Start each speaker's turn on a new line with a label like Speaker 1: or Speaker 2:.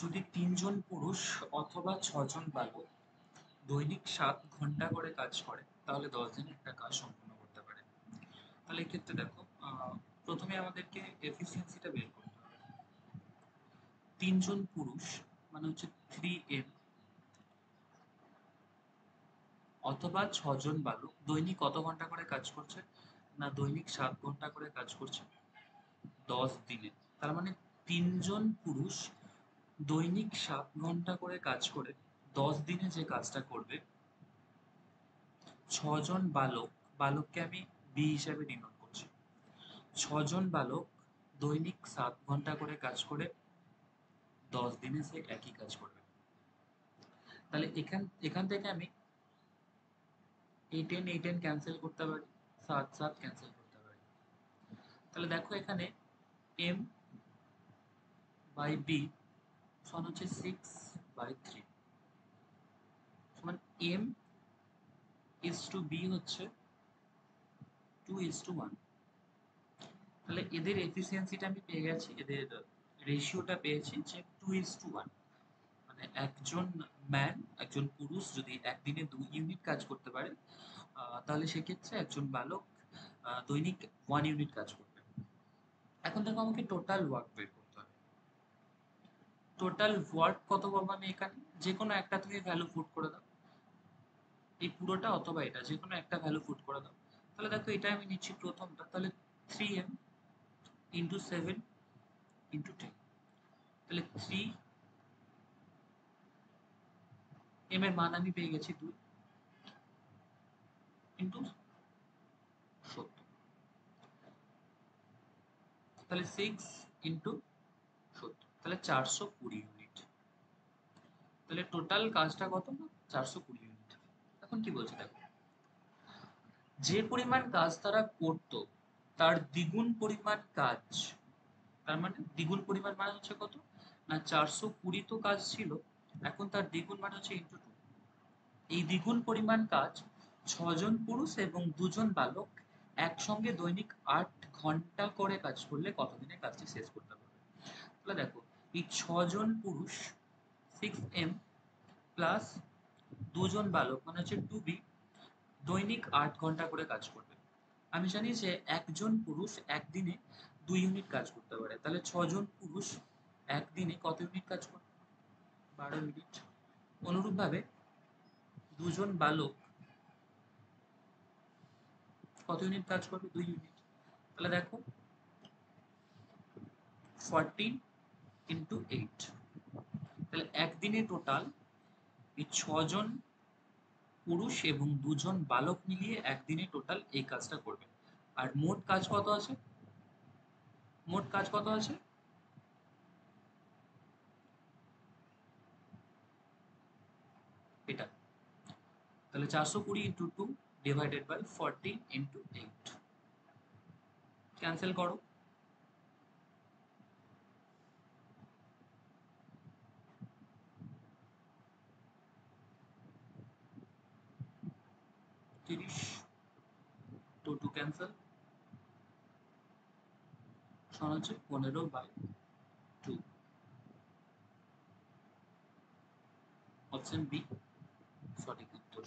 Speaker 1: যদি ৩ জন পুরুষ অথবা ৬ জন বালক দৈনিক ৭ ঘন্টা করে কাজ করে তাহলে ১০ দিনে একটা কাজ সম্পূর্ণ করতে পারে। তাহলে এক্ষেত্রে দেখো, প্রথমে আমাদেরকে এফিসিয়েন্সিটা বের করতে হবে। ৩ জন পুরুষ মানে হচ্ছে 3m অথবা ৬ জন বালক দৈনিক কত ঘন্টা করে কাজ করছে? না, দৈনিক ৭ ঘন্টা করে কাজ করছে ১০ দিনে। তার মানে ৩ জন পুরুষ দৈনিক ৭ ঘন্টা করে কাজ করে ১০ দিনে যে কাজটা করবে, ৬ জন বালক, বালককে আমি বি হিসাবে ডিনোট করছি, ৬ জন বালক দৈনিক ৭ ঘন্টা করে কাজ করে ১০ দিনে সে একই কাজ করবে। তাহলে এখান এখান থেকে আমি 8 ক্যান্সেল করতে পারি, 7 ক্যান্সেল করতে পারি। তাহলে দেখো এখানে এম বাই বি সমান হচ্ছে 6/3 সমান এম ইজ টু বি হচ্ছে 2:1। তাহলে এদের এফিসিয়েন্সিটা আমি পেয়ে গেছি, এদের রেশিওটা পেয়েছি যে 2:1। মানে একজন পুরুষ যদি একদিনে 2 ইউনিট কাজ করতে পারে, তাহলে সেক্ষেত্রে একজন বালক দৈনিক 1 ইউনিট কাজ করবে। এখন দেখো আমাকে টোটাল ওয়ার্ক বের করতে হবে। টোটাল ওয়ার্ক কত পাবো আমি এখানে? যে কোনো একটা তুমি ভ্যালু পুট করে দাও, এই পুরোটা অথবা এটা যে কোনো একটা ভ্যালু পুট করে দাও। তাহলে দেখো এটা আমি নিচ্ছি প্রথমটা, তাহলে 3m ইন্টু 7 ইন্টু 10। তাহলে 3m এর মান আমি পেয়ে গেছি 2 ইন্টু 70। তাহলে 6 ইন্টু 70, তাহলে 420 ইউনিট। তাহলে টোটাল কাজটা কত? না, 420 ইউনিট। এখন কি বলছে দেখো, যে পরিমাণ কাজ তারা করতো তার দ্বিগুণ পরিমাণ কাজ। তার মানে দ্বিগুণ পরিমাণ মানে হচ্ছে কত? না, 420 তো কাজ ছিল, এখন তার দ্বিগুণ মানে হচ্ছে ইন্টু 2। এই দ্বিগুণ পরিমাণ কাজ ৬ জন পুরুষ এবং ২ জন বালক একসঙ্গে দৈনিক ৮ ঘন্টা করে কাজ করলে কতদিনে কাজটি শেষ করতে পারবে? তাহলে দেখো, এই ৬ জন পুরুষ 6m প্লাস ২ জন বালক মানে হচ্ছে 2b দৈনিক ৮ ঘন্টা করে কাজ করবে। আমি জানি যে একজন পুরুষ একদিনে 2 ইউনিট কাজ করতে পারে, তাহলে ৬ জন পুরুষ একদিনে কত ইউনিট কাজ করবে? ১২ ইউনিট। অনুরূপভাবে ২ জন বালক কত ইউনিট কাজ করবে? 2 ইউনিট। তাহলে দেখো 14 × 8, তাহলে একদিনে টোটাল এই ৬ জন পুরুষ এবং ২ জন বালক মিলিয়ে একদিনে টোটাল এই কাজটা করবে। আর মোট কাজ কত আছে? মোট কাজ কত আছে? এটা। তাহলে 420 × 2 ডিভাইডেড বাই 14 × 8। ক্যান্সেল করো। 30 2 ক্যান্সেল সমান হচ্ছে 15/2। অপশন বি সঠিক উত্তর।